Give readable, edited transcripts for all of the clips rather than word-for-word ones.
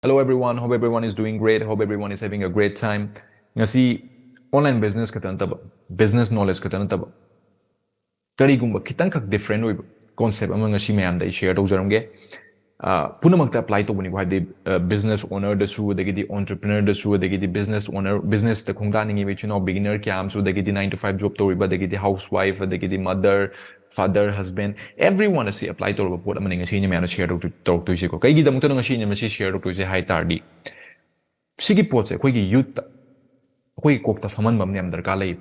Hello everyone, hope everyone is doing great, hope everyone is having a great time. Ngasi online business katan taba, business knowledge katan taba. Kari gumba kitang kak different oiba concept among ngasi mayam da share to jaramge. Punamakta apply to bani the business owner the su the entrepreneur the su the business owner business the khongda ningi which beginner kyam su the 9 to 5 job to riba the housewife the mother father husband everyone is apply to report amani ngasi mayam share to talk to ko kai gi damta ngasi ngasi share to je hai tardi sigi pot se koi gi youth koi kokta faman bam nyam darka lai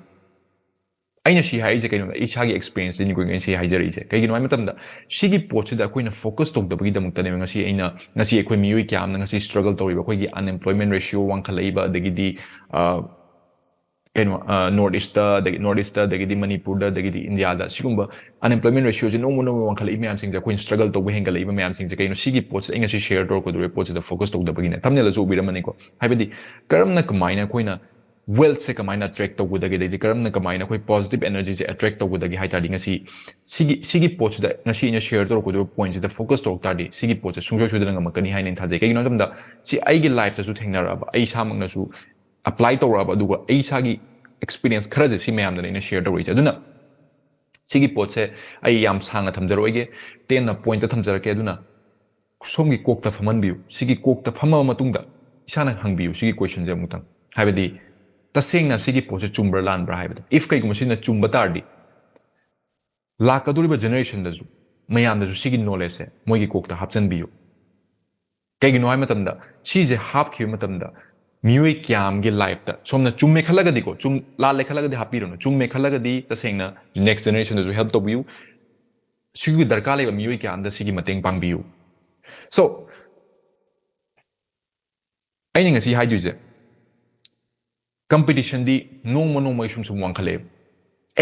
aina shi hai je kai no ichagi experience ni ko ngasi hai jari je kai gi no matam da sigi pot se da koi na focus to da bagi damta ne ngasi aina ngasi koi miui kyam ngasi struggle to riba koi gi unemployment ratio wang khalai ba dagi di Northeast the Manipur the India da sigumba unemployment ratio je no wang khalai myam sing ja koi struggle to be hengal iba myam sing je kai no sigi pot se ngasi share to ko do report se da focus to da bagi ne thamne la zo bi ramani ko haibadi karam na kamaina koi na wealth se kamaina attract to gudagi de karam na kamaina koi positive energy se attract to gudagi hai tadi ngasi sigi pot da ngasi nya share to ko do point da focus to tadi sigi pot se sungjo chuda ngam kani hai nin thaje kai no da si ai gi life ta su thengna ra ba ai samang na su apply to ra ba du ai sagi experience khara je si mayam da ina share to ri ja duna sigi pot se ai yam sang na thamjaro ge ten na point ta thamjar ke duna somgi kok ta faman biu sigi kok ta phama matung da isana hang biu sigi question je mutang haibadi tasengna sigi pot se chumber lan bra haibada if kai gum sina chumba tardi lakaduriba generation da ju mayam da ju sigi knowledge se moigi kok ta hapchan biu kai gi no hai matam da si je hap khi matam da miui kyam ge life da somna chumme khalaga di ko chum la le khalaga di happy no chumme khalaga di tasengna next generation da ju help to biu sigi darka le miui kyam da sigi mateng pang biu so ai ninga si hai ju je competition di no mai sum wang khale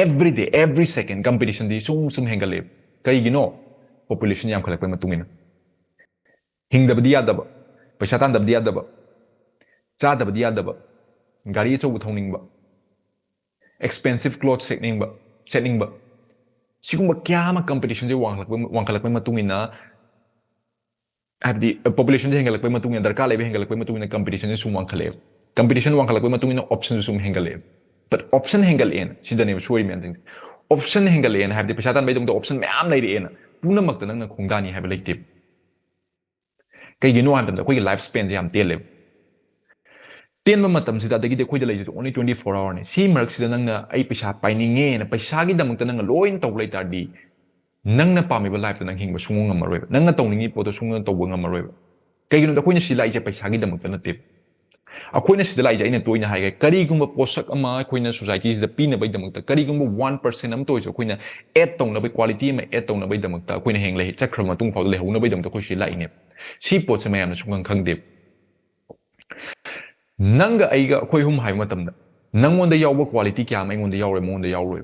every day every second competition di sum hengale kai gi no population yam khalak pa matungina hingda bdia da ba paisa tan da bdia da ba cha da bdia da ba gari chou thongning ba expensive clothes setting ba sigumba kya ma competition di wang khalak pa matungina have the population hengalak pa matungina darka le hengalak pa matungina competition sum wang khale competition wang khalak pa matungina option sum hengale but option hengal en sida ne soi men things option hengal en have the paisa tan bai dong option mayam lai re en puna mak tan na khongdani have like tip kai gi no han da koi life span jam tele ten ma matam sida dagi de koi da lai only 24 hour ne si mark sida nang na ai paisa paininge na paisa gi damang tan na loin tau lai tar di nang na pami ba life nang hingba sungung ngamaroi nang na tawningi poto sungung tawba ngamaroi kai gi no da koi na si lai je paisa gi damang tan na tip akoina sida lai jaina toina haiga kari gumba posak ama akoina society sida pina bai damakta kari gumba 1% am toiso akoina add tongna bai quality ma add tongna bai damakta akoina heng lai chakra matung faud le hona bai damakta khoi lai ne si pot se mayam sungang khangde nanga aiga akoi hum hai matamda nangonda yawba quality kya ma ngonda yawre monda yawre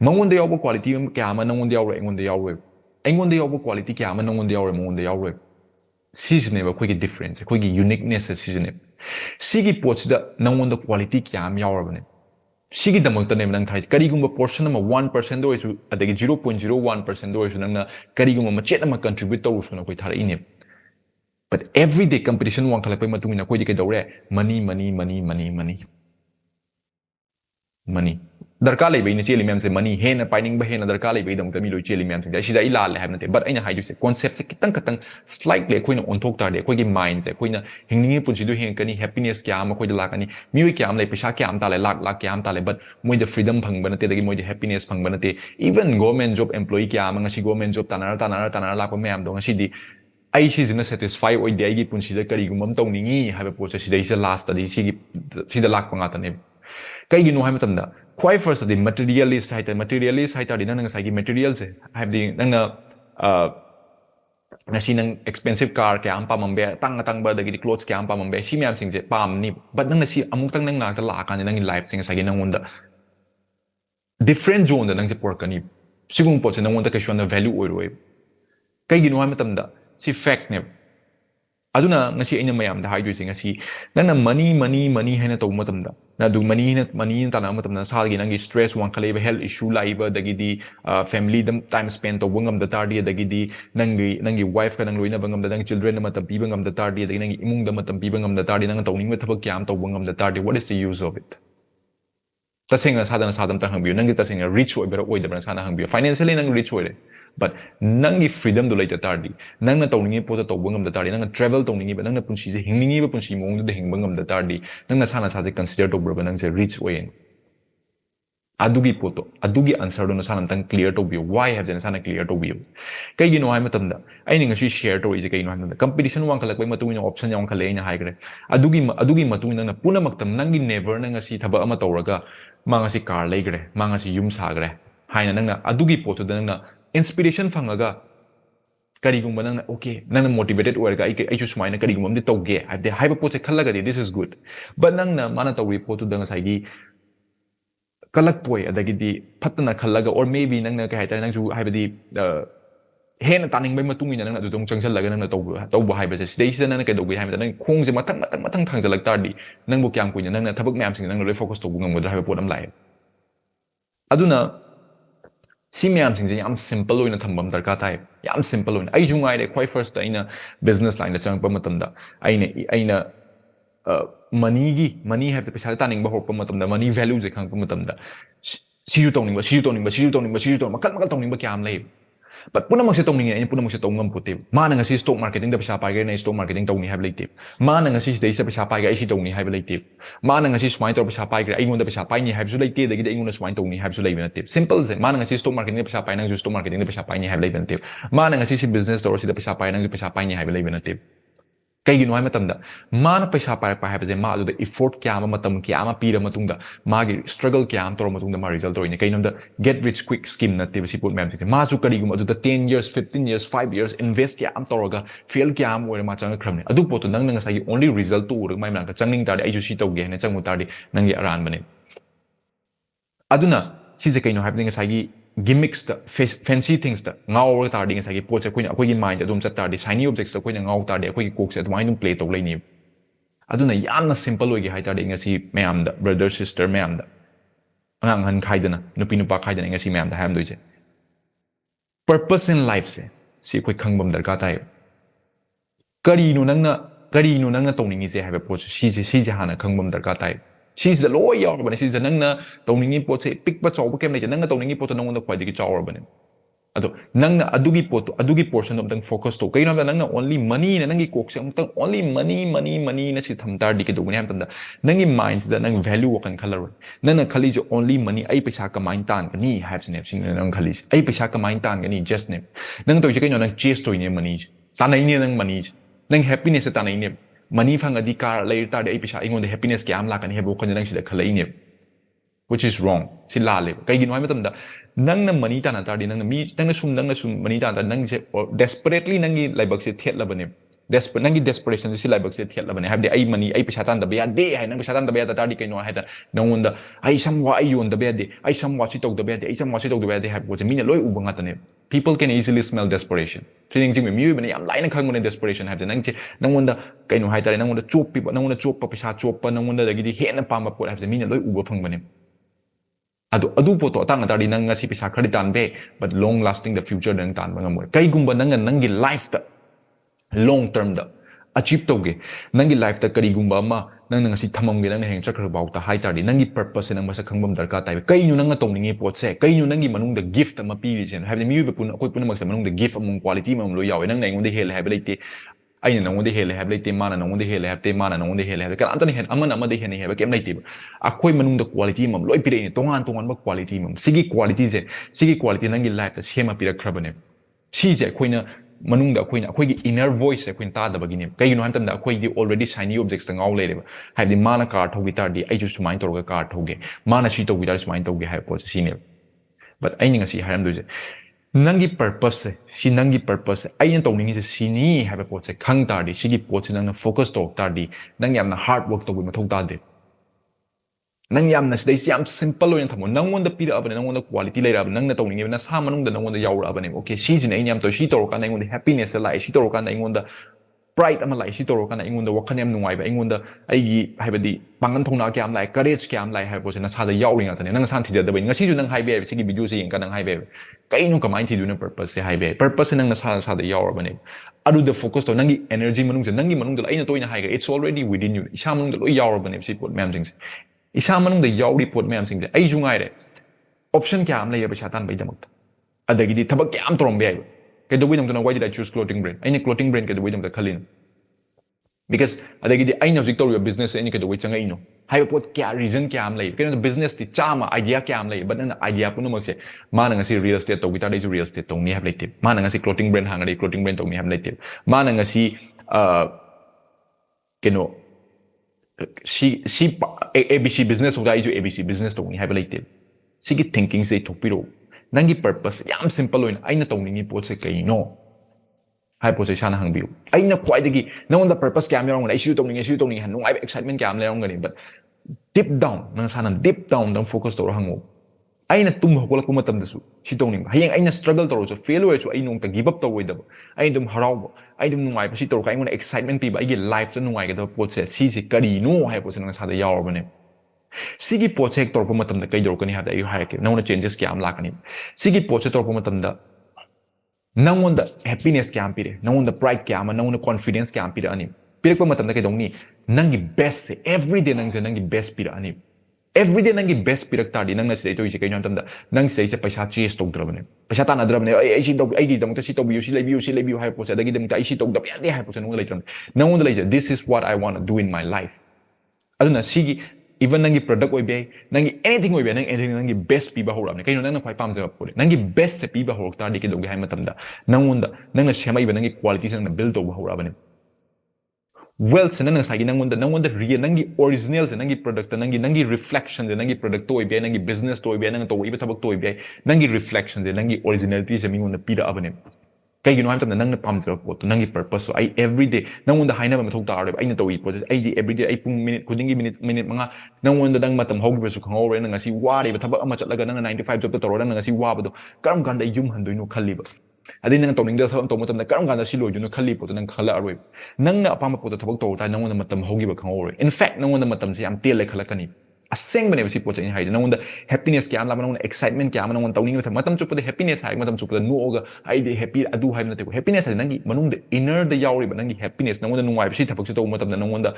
mangonda yawba quality kya ma nangonda yawre ngonda yawre ngonda yawba quality kya ma nangonda yawre monda yawre season ba khoi gi difference khoi gi uniqueness season sigi pots da nangonda quality kyam yawrabane sigi damakta ne nang thai karigumba portion ama 1% do isu adagi 0.01% do isu nang karigumba machet ama contribute to usu na koi thara ine but everyday competition wang khala pai matungina koi dikai dore money darka lai bai ne cheli mem se money he na pining ba he na darka lai bai dam ta mi lo cheli mem se sida ila le have na te but aina hai ju se concept se kitang slightly koi na on thok tar de koi gi mind se koi na hingni pun si do heng kani happiness kya ma koi da la kani mi kya am lai pisa kya am ta le lak kya am ta le but moi the freedom phang ba na te da gi moi the happiness phang ba na te even government job employee kya ma ngasi government job tanara la pa me am do ngasi di ai si jina satisfy oi de ai gi pun si da kari gum am tong ningi ha ba po se si da is last da si da lak pa nga ta ne kai gi no hai matam da quite first the materialist side di nang sai gi materials have the nang ngasi nang expensive car kya am pa mambe tang ba da gi clothes kya am pa mambe si myam sing je pam ni but nang si amuk tang nang nak ta la kan nang life sing sai gi nang unda different zone da nang se por kani sigung po se nang unda ka shon value oi roi kai gi no hai matam da si fact ne aduna ngasi aina mayam da haidu sing ngasi nang money haina to matamda na du money ta na matamda sal gi nangi stress wan khale health issue laiba dagi di family dam time spent to wangam da tardi dagi di nangi wife ka nang loina bangam da nang children ma tam bibangam da tardi dagi nangi imung da matam bibangam da tardi nang to ning ma thabak kyam to wangam da tardi what is the use of it tasing sadam ta hangbiu nangi tasing rich oi bera oi da sana hangbiu financially nang rich oi but nangi freedom do later tardi nang na tawningi pota to bangam da tardi nang travel tawningi ba nang na punchi se hingningi ba punchi mong da hingbangam da tardi nang na sana sa se consider to bro nang se rich way adugi poto adugi answer do na sana tang clear to be why have jana sana clear to be kai gi no hai matam da ai ninga shi share to is kai no hai competition wang khalak bai matu ina option yang khale ina hai gre adugi matu ina na puna maktam nangi never nang si thaba ama tawraga manga si car lei gre manga si yum sa gre haina nang na adugi poto da nang na inspiration fangaga karigumba nang okay nang motivated oirga ai chu sumaina karigumba amdi tawge habde haiba poche khallaga di this is good but nang na mana tawi potu dang sai gi kalak poi adagi di phatna khallaga or maybe nang na kai ta nang chu haiba di hen taning bai matung ina nang adu dong changchal laga nang na tawba haiba se stay se nang kai dogi haiba nang khong je matang thangjalak tar di nang bu kyang kuina nang na thabak myam sing nang loi focus to bungam godra haiba podam lai aduna si myam sing je yam simple oina thambam darka tai yam simple oina ai jungai de khoi first aina business line da changpa matam da aina money have the pesa taning ba hokpa matam da money value je khang pa matam da si yu tong ning ba kal tong ning ba kyam lai but puna mag se tong ning ai puna mag se tong ngam puti ma na ngasi stock marketing da pesa pai ga na stock marketing tong ni have like tip ma na ngasi dei se pesa pai ga ai si tong ni have like tip ma na ngasi smai tor pesa pai ga ai ngon da pesa pai ni have su like tip da gi ai ngon da smai tong ni have su like na tip simple ze ma na ngasi stock marketing da pesa pai nang stock marketing da pesa pai ni have like na tip ma na ngasi si business store si da pesa pai nang pesa pai ni have like na tip kai gi no hai matam da ma na pesa pai pa have ze ma adu da effort kya ma matam kya ma pi ra matung da ma gi struggle kya am tor matung da ma result oi ne kai nom da get rich quick scheme na tip si put ma'am ma su kari gum adu da 10 years 15 years 5 years invest kya am tor ga fail kya am oi ma chang khram ne adu pot nang nang sai only result to ur mai ma ka changning tar ai ju si tau ge ne chang mu tar di nang gi aran bane aduna si je kai no happening sai gi gimmicks da fancy things da ngau tar ding sai gi poche koina akoi gi mind adum chat tar di shiny objects da koina ngau tar di akoi gi kok se adumai num play to lai ni aduna yamna simple oi gi hai tar ding si mayam da brother sister mayam da angang han khai dana nupi nupa khai dana ngasi mayam da ham doi se purpose in life se si akoi khangbam darka tai kari nu nang na tongning se have poche si je hana khangbam darka tai she's the lawyer but she's the nang na tongningi pot se pick pa chaw kem le nang na tongningi pot nang na khwai digi chaw bane ado nang na adugi portion of the focus to kaino nang na only money na nang gi kok se amtang only money na si thamtar digi do ne am da nang gi minds da nang value kan color nang na khali jo only money ai paisa kamain tan ka ni have snap sing nang khali ai paisa kamain tan ka ni just ne nang to je kaino nang chase to ne money tanai ne nang money nang happiness ta nai ne money fang adhikar lai tar de ai pisa ingon de happiness ke am la kan hebu kan nang sida khalai ne which is wrong si la le kai gi no matam da nang na money ta na tar di nang na mi nang na sum money ta nang se desperately nang gi lai bak se thet la bane nang gi desperation si lai bak se thet la bane have de ai money ai pisa tan da ba de hai nang pisa tan da ba da tar di kai no hai da nang won da ai samwa ai yon da ba de ai samwa si tok da ba de ai samwa si tok da ba de have was mi na loi u ba nga ta ne people can easily smell desperation feeling jing me bani am line khang mon desperation have nang che nang won da kai no hai ta nang won da chop pi nang won da chop pa pisa chop pa nang won da gi di he na pa ma pot have mi na loi u ba phang bane adu poto tang ta di nang ngasi pisa khadi tan be but long lasting the future dang tan ba ngam kai gumba nang gi life da long term da achieve toge nang gi life da kari gumba ma nang ngasi thamam ge nang heng chakra bau ta hai ta di nang gi purpose nang masa khangbam darka tai kai nu nang tong ningi pot se kai nu nang gi manung da gift ma pi ri chen have the mu be pun akoi pun mak sa manung da gift among quality mam lo yawe nang nang de hel have like aina nang de hel have like mana nang de hel have te mana nang de hel have kan antani hen amana ma de hen have kem like akoi manung da quality mam loi pi re ni tongan ba quality mam sigi quality nang gi life da sema pi ra krabane si je koina manung da akoi gi inner voice akoi ta da bagini kai no hantam da akoi gi already shiny objects tang au le le have the mana car thogi tar di ai ju sumain tor ga car thoge mana si to gi dar sumain to gi have po si ne but ai ninga si haram do je nangi purpose si nangi purpose ai nen tong ningi se si ni have po se khang tar di si gi po se nang focus to tar di nang yam na hard work to gi ma thong ta de nang yam na sidai yam simple oin thamo nang won da pi da nang won da quality lai ra nang na tong ningi na sa manung da nang won da yaw ra bane okay si jin ai yam to si to ka nang won da happiness lai si to ka nang won da pride ama lai si toro kana ingon da wakhan yam nungai ba ingon da aigi haibadi pangan thongna kyam lai courage kyam lai haibo se na sa da yawring atane nang san thija da ba ngasi ju nang haibe sigi video se yeng ka nang haibe kaino kamai thi du na purpose se haibe purpose se nang na sa da yawra bane adu the focus to nangi energy manung se nangi manung da aina toina haiga it's already within you isa manung da loi yawra bane si pot myam sing se isa manung da yawri pot myam sing se ai ju ngai re option kyam lai ba shatan bai damak adagi di thabak kyam torom be ai ke do winam to why did I choose clothing brand aina clothing brand ke do winam da khalin because adagi di aina hojik to your business any ke do wi changai no hai pot kya reason kya am lai ke no business ti chama idea kya am lai but an idea puno mak se ma na ngasi real estate to guitar dai real estate to ni have like tip ma na ngasi clothing brand hang dai clothing brand to ni have like tip ma na ngasi ke no si ABC business of dai ABC business to ni have like tip sigi thinking se thopiro nangi purpose yam simple oin aina to ni pot se kai no hai pot se sana hang biu aina kwai dagi nang the purpose kya am yong ai siu to ni han nung ai excitement kya am le yong gani but deep down nang sana deep down dang focus to hango aina tum hokol ko matam da su si to ni hayeng aina struggle to so failure so ai nong ta give up to woi da ai dum harau ai dum nung ai pa si to ka ai ngon excitement pi ba ai life sa nung ai ga pot se si kari no hai pot se nang sa da yaw bane sigi project tor pa matam da kai dor kani ha da ai ha ke nang na changes kya am la kani sigi project tor pa matam da nang on the happiness kya am pire nang on the pride kya am nang on the confidence kya am pire ani pire pa matam da kai dong ni nang gi best se every day nang se nang gi best pire ani every day nang gi best pire ta di nang na se to ise kai nyam tam da nang se ise paisa chase to drabane paisa ta na drabane ai si to ai gi dong ta si to bi si le bi ha po se da gi dong ta ai si to da bi ani ha po se nang le tram nang on the like this is what I want to do in my life aduna sigi even nangi product oi be nangi anything oi be nang anything nangi best pi ba horam ne kaino nang na khwai pam ja pole nangi best se pi ba horok ta di ke dogi hai matam da nangonda nang na shema iba nangi quality sang na build to ba hora bane well se nang sa gi nangonda real nangi original se nangi product nangi reflection se nangi product to oi be nangi business to oi be nang to iba thabak to oi be nangi reflection se nangi originality se mingon na pi da abane kai you know I'm nang na pam ja pot nangi purpose so I every day nangonda haina ba mathok ta re ai na to i pot ai di every day ai pung minute khudingi minute manga nangonda dang matam hogi ba su khangau re nang asi wa re ba thabak ama chatlaga nang 95 job ta toro nang asi wa ba do karam kan da yum handoi no khalli ba adi nang tawning da sam to matam da karam kan da si loi no khalli pot nang khala aroi nang na apama pot thabak to ta nangonda matam hogi ba khangau re in fact nangonda matam se am tel le khalakani aseng bane si pot hai nang the happiness kya am la nang excitement kya am nang tawning the matam chup the happiness hai matam chup the no ga ai de happy adu hai na te happiness hai nangi manung the inner the yauri ba nangi happiness nang the nungai si thapak si to matam nang the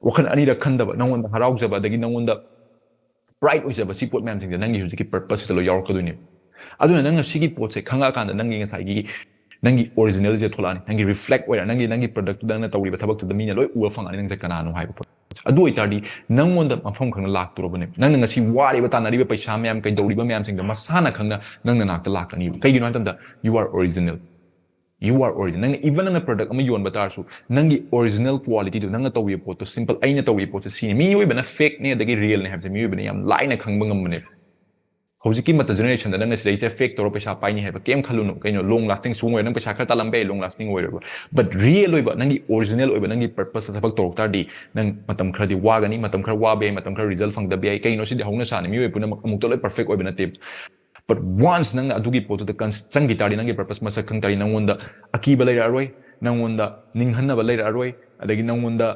wakhan ani da khan da ba nang the harau ja ba dagi nang the pride oi ja ba si pot mam sing the nangi hu ki purpose to lo yaur ka du ni adu nang si ki pot se khanga kan da nangi ngai gi nangi original je tholani nangi reflect oira nangi product dang na tawri ba thabak tu da mina loi u fang ani nang se kana no hai ba adu oi tardi nangon da mafam khang lak tu robane nang ngasi wari ba tanari ba paisa myam kai dori ba myam sing da masana khang na nang na nak ta lak ani kai gi no tam da you are original nang even nang product ama yon ba tar su nangi original quality tu nang na tawi pot to simple ai na tawi pot se si mi oi ba na fake ne da gi real ne have se mi oi ba ne yam lai na khang ba ngam ne hojiki mata generation da nang se fake toro paisa pai ni hai ba kem khalu no kaino long lasting sung oi nang paisa kha talam be long lasting oi ba but real oi ba nangi original oi ba nangi purpose sa bak torok tar di nang matam khra di wa gani matam khra wa be matam khra result fang da be kaino si de hongna sa ni mi oi puna amuk to loi perfect oi ba na tip but once nang adugi poto da kan changi tar di nangi purpose ma sa khang tar nang wonda akiba lai aroi nang wonda ninghanna ba lai aroi adagi nang wonda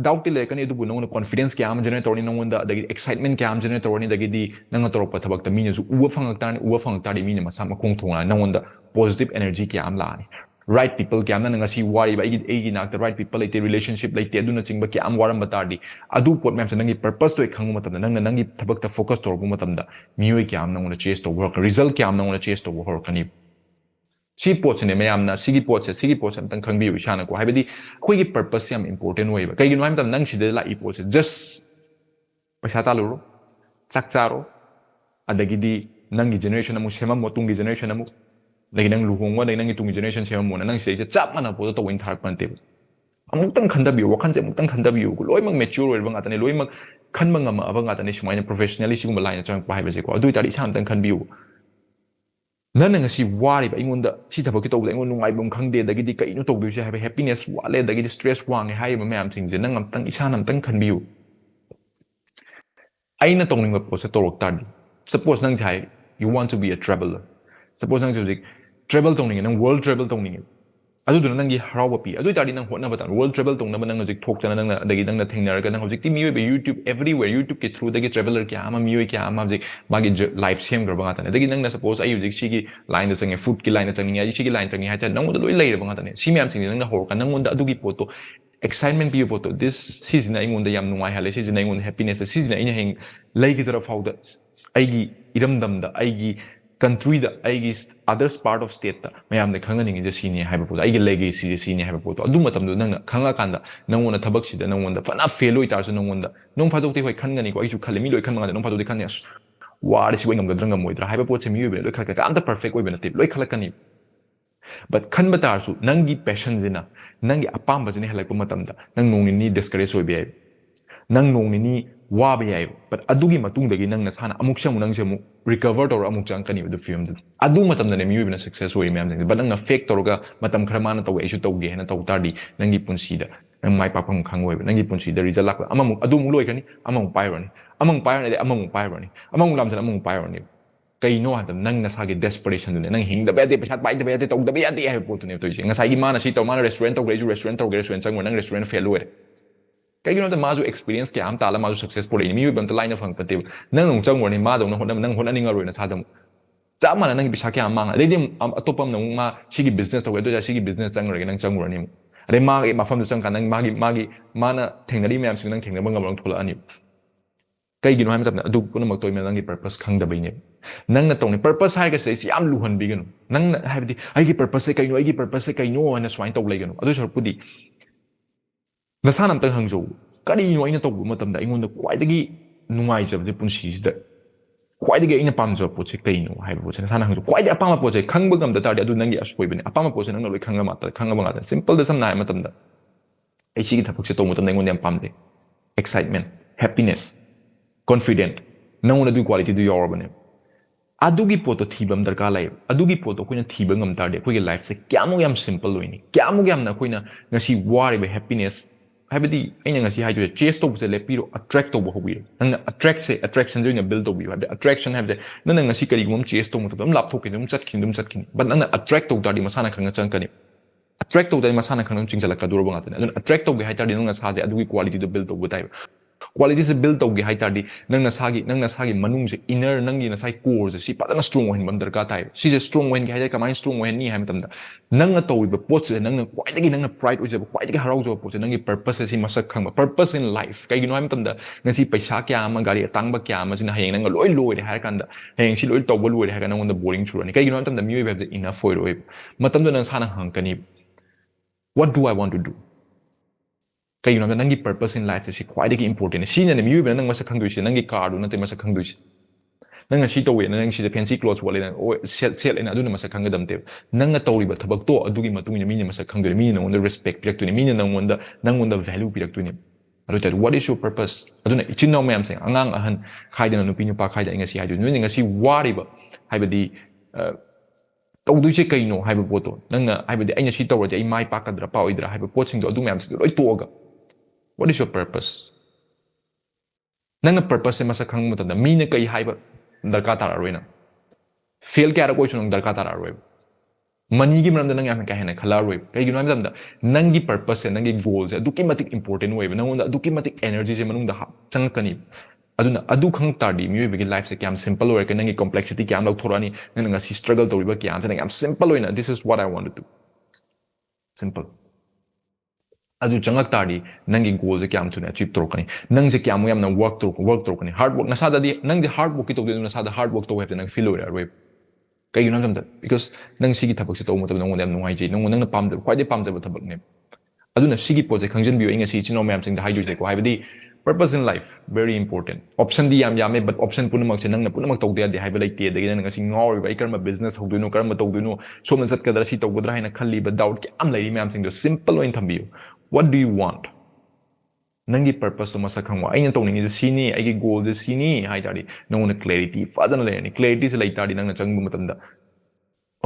doubt le kani du nang confidence kya am generate torni nang wonda adagi excitement kya am generate torni dagi di nang torok pa thabak ta mi ne su uwa phang ta ni mi ne ma sam khong thonga nang wonda positive energy kya am la ni right people kya am nang asi wari ba igi nak the right people like the relationship like the aduna chingba kya am waram batar di adu pot mem sa nangi purpose to khang matam nang nangi thabak ta focus tor bu matam da mioi kya am nang wona chase to work result kya am nang wona chase to work kani si pot ne mayam na sigi pot am tang khang bi wi shana ko haibadi khoi gi purpose yam important way ba kai gi no am tam nang si de la I pot just paisa ta lo chak charo adagi di nang gi generation amu sema motung gi generation amu lagi nang luhong wa nang gi tung generation sema mo nang se chap mana pot to win thar pan te amuk tang khanda bi wakhan se amuk tang khanda bi ko loi mang mature oi bang atane loi mang khan mang ama abang atane sumai professionally sigum line chang pa haibe se ko adu tari sam tang khan bi nang ngasi wari ba ingon da si thabak ki to da ingon nungai bum khang de da gi di kai no to du se have happiness wale da gi stress wang hai ma mayam thing je nang am tang isa nam tang khan biu aina tong ning po se torok tar suppose nang chai you want to be a traveler suppose nang jik travel tong ning nang world travel tong ning aduduna nangi harawa pi adu tadi nang hotna batan world travel tong na nang hojik thoktana nang adagi nang na thengnaraga nang hojik ti miyo be YouTube everywhere YouTube ke through dagi traveler kya ama miyo kya ama hojik magi live sem garba ngata ne dagi nang na suppose ai hojik sigi line da change food ki line da change ai sigi line change ha cha nang da loi leira ngata ne si myam sing nang na hor ka nang da adugi poto excitement piyo poto this season ai ngon da yam nuai hale season ai ngon happiness season ai heng leigi tara fauda ai gi idam dam da ai gi country da aigi others part of state da mayam ne khanga ningi je sini haiba poto aigi legacy je sini haiba poto adu matam do nang khanga kanda nang wona thabak sida nang wonda fana fail oi tar so nang wonda nong phadok te hoi khan ngani ko ai su khale mi loi khan manga nong phadok te khan yas war si wengam da dranga moidra haiba pot se mi oi be loi khal ka amta perfect oi be na tip loi khala kani but khan batar su nangi passion jina nangi apam ba jine halai pa matam da nang nong ni discourage oi be nang nong ni wa ba yai but adugi matung dagi nang na sana amuk sang nang se mu recover tor amuk chang kani du film du adu matam da ne mi bina success oi myam jang but nang na fake tor ga matam khara mana taw isu taw ge na taw tar di nangi punsi da nang mai pa pang khang oi nangi punsi da result lak amamuk adu mu loi kani amamuk pai rani amamuk pai rani amamuk pai rani amamuk lam san amamuk pai rani kai no ha nang na sa ge desperation du ne nang hing da ba de pesat pai da ba de taw da ba de ha potu ne to ji ngasai gi mana si taw mana restaurant taw ge restaurant taw ge restaurant chang nang restaurant fail oi kai gino da mazu experience ke am tala mazu successful ni mi bam ta line of hang patiu nang nong chang woni ma dong nang hon aning aroi na sa dam cha mana nang bisa ke amang le dim atopam nang ma sigi business taw do ja sigi business chang roi nang chang woni ade ma ge ma fam du chang kan nang magi mana thengnari myam sing nang thengna bang ngam thola ani kai gino ham tapna adu kuna mak toy me nang gi purpose khang da bai ne nang na tong ni purpose hai ga se si am luhan bi gano nang ha bi ai gi purpose se kai no ai gi purpose se kai no ana swain taw lai gano adu sor pudi nasana amtang hangjo kari no ina tawbu matamda ingon da kwaidagi nungai jabde punsisida kwaidagi ina pamjo poche kaino haiba poche nasana hangjo kwaidagi apama poche khangba gamda tardi adu nangi aswoibani apama poche nangna loi khangla mata khangba ngada simple da samna matamda ai sigi thapuk se to matamda ingon yam pamde excitement happiness confident nangona du quality du yorobane adugi poto thibam darka lai adugi poto koina thiba ngam tarde koigi life se kyamuk yam simple loini kyamuk yam na koina ngasi wari be happiness habidi aina ngasi haidu chase to se lepiro attract to bo hobi nang attract se attraction joina build to bi habde attraction have se nang ngasi kari gum chase to mutam lap thokin dum chatkin but nang attract to dadi masana khanga changkani attract to dadi masana khanga chingjala ka durbo ngata nang attract to bi haitadi nang sa je adugi quality to build to butai quality se build to gi haitadi nang na sagi manung se inner nang gi na sai core se si padana strong when bam darka tai si je strong when gi haitadi kamai strong when ni ham tamda nang na to bi pot se nang na kwaidagi nang na pride uje kwaidagi harau jo pot se nang gi purpose se masak khang purpose in life kai gi no ham tamda ngasi paisa kya ama gari tang ba kya ama sina hayeng nang loi de har kanda hayeng si loi to bo loi de har nang on the boring churani kai gi no ham tamda mi web enough for oi matam do nang sana hang kani what do I want to do kai you know nangi purpose in life is quite important si na mi yu nang masa khang duisi nangi car do na te masa khang duisi nang si to we nang si the fancy clothes wale nang set ina adu na masa khang dam te nang to ri ba thabak to adu gi matung ni mi ni masa khang do mi ni nang on the respect pirak tu ni mi ni nang on the value pirak tu ni adu ta what is your purpose adu na ichin no mayam sing angang ahan khai da nu pi nu pa khai da ngasi haidu nu ngasi wari ba haibadi to du se kai no haiba poto nang na haibadi aina si to ro ai mai pa ka dra pa oidra haiba pot sing do adu mayam sing loi to ga what is your purpose? Nang purpose se masa khang mata da mi ne kai haiba darka tar aroi na fail kya ra koi chunong darka tar aroi money gi mram da nang yam ka hena khala aroi kai gi nam da nang gi purpose se nang gi goal se duki matik important way nang da duki matik energy se manung da chang kani aduna adu khang tar di mi gi life se kyam simple way ka nang gi complexity kyam lau thorani nang nga si struggle to ba kyam nang am simple way na this is what I want to do simple adu changak tadi nangi goal je kyam chune achieve torkani nang je kyam yam na work torkani hard work nasada di nang je hard work ki to de nasada hard work to have nang feel ora we kai you know them because nang sigi thabak se to mo nang nang ngai je nang nang na pam je kwai de pam je thabak ne adu na sigi project khangjen bi inga si chino mayam sing da haidu je ko haibadi purpose in life very important option di yam yame but option punamak se nang na punamak to de haiba lai te de nang sing ngori bai karma business hoduino karma to duino so man sat kadra si to godra haina khalli ba doubt ki am lai mayam sing do simple way thambiyo what do you want nangi purpose ma sa khangwa aina to ni si ni ai goal de si ni hai tadi nang na clarity fadana le ni clarity se lai tadi nang na changbu matam da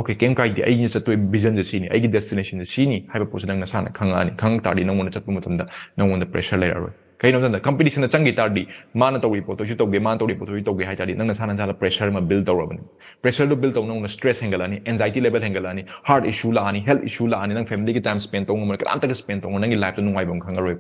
okay kem kai di ai ni sa to vision de si ni ai destination de si ni hai ba pos nang na sana khanga ni khang tadi nang na chatbu matam da nang na pressure lai aroi kaino na competition na changi tardi mana to report to to ge man to report to ge hai tardi nang na sana sala pressure ma build tawrabani pressure do build taw nang stress hengalani anxiety level hengalani heart issue la ani health issue la ani nang family ki time spend to ngom kan ta spend to nang life to nungai bam khangaroi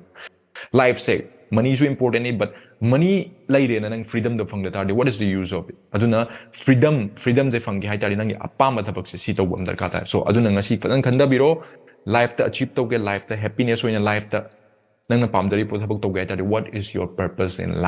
life say money is important but money laire na nang freedom do phang da tardi what is the use of it aduna freedom je phang ge hai tardi nang apam thabak se si to bam dar ka ta so aduna ngasi kan khanda biro life ta achieve to ge life ta happiness oina life ta nang na pamjari po thabak to ge tardi what is your purpose in life